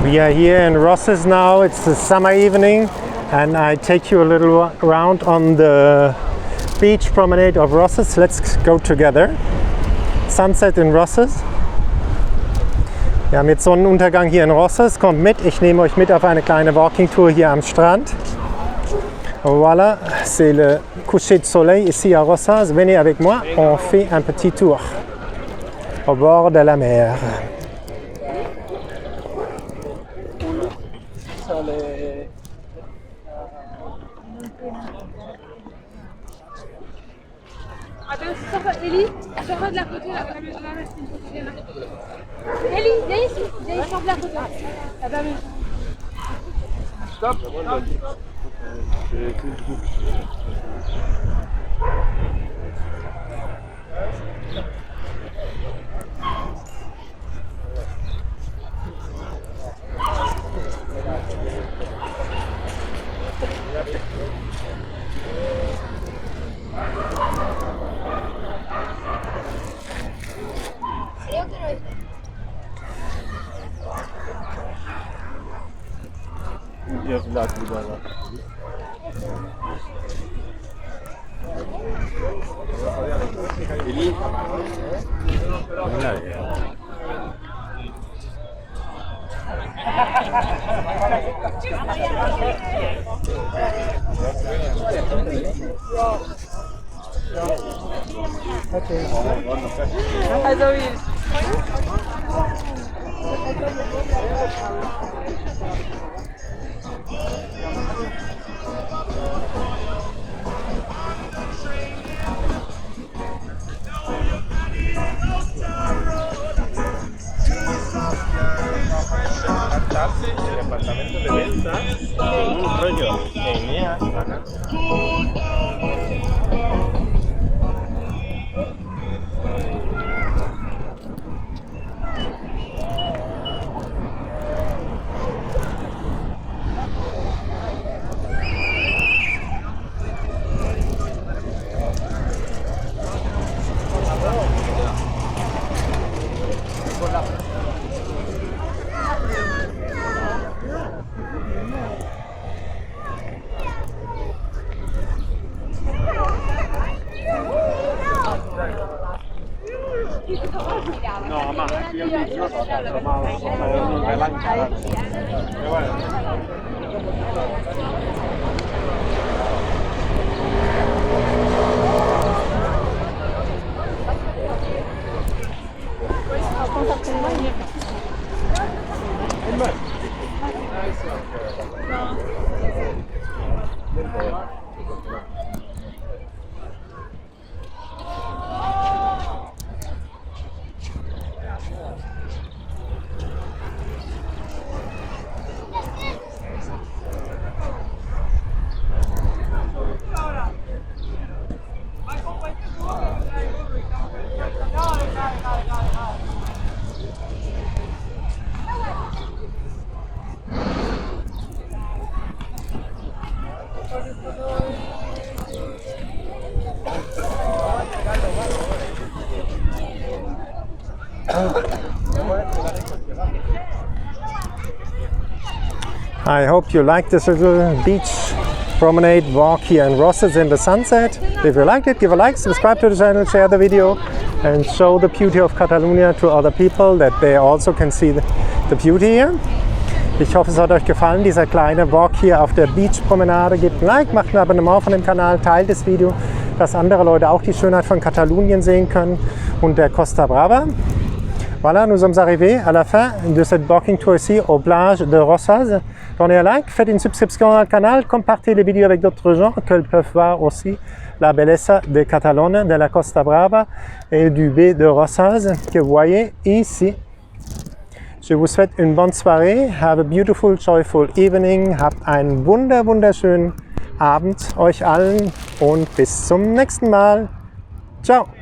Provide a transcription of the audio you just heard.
We are here in Rosses now. It's a summer evening and I take you a little round on the beach promenade of Rosses. Let's go together. Sunset in Rosses. Wir haben jetzt Sonnenuntergang hier in Rosses. Kommt mit, ich nehme euch mit auf eine kleine Walking Tour hier am Strand. Voilà, c'est le coucher de soleil ici à Rosses. Venez avec moi, on fait un petit tour au bord de la mer. Attends, Ellie, sors de la photo là. Ellie, viens ici, sors de la photo. Là-bas, stop. Also wie departamento de venta con un rollo genial. No, ma io non so, ma non è lanciata. I hope you like this little beach promenade walk here in Rosses in the sunset. If you liked it, give a like, subscribe to the channel, share the video and show the beauty of Catalonia to other people that they also can see the beauty here. Ich hoffe, es hat euch gefallen, dieser kleine Walk hier auf der Beach-Promenade. Gebt ein Like, macht ein Abonnement von dem Kanal, teilt das Video, dass andere Leute auch die Schönheit von Katalonien sehen können und der Costa Brava. Voilà, nous sommes arrivés à la fin de cette walking tour ici aux plages de Rosses. Donnez un like, faites une subscription dans le canal, compartez les vidéos avec d'autres gens qu'ils peuvent voir aussi la belleza de Catalogne, de la Costa Brava et du baie de Rosses que vous voyez ici. Je vous souhaite une bonne soirée. Have a beautiful, joyful evening. Habt einen wunderschönen Abend euch allen und bis zum nächsten Mal. Ciao!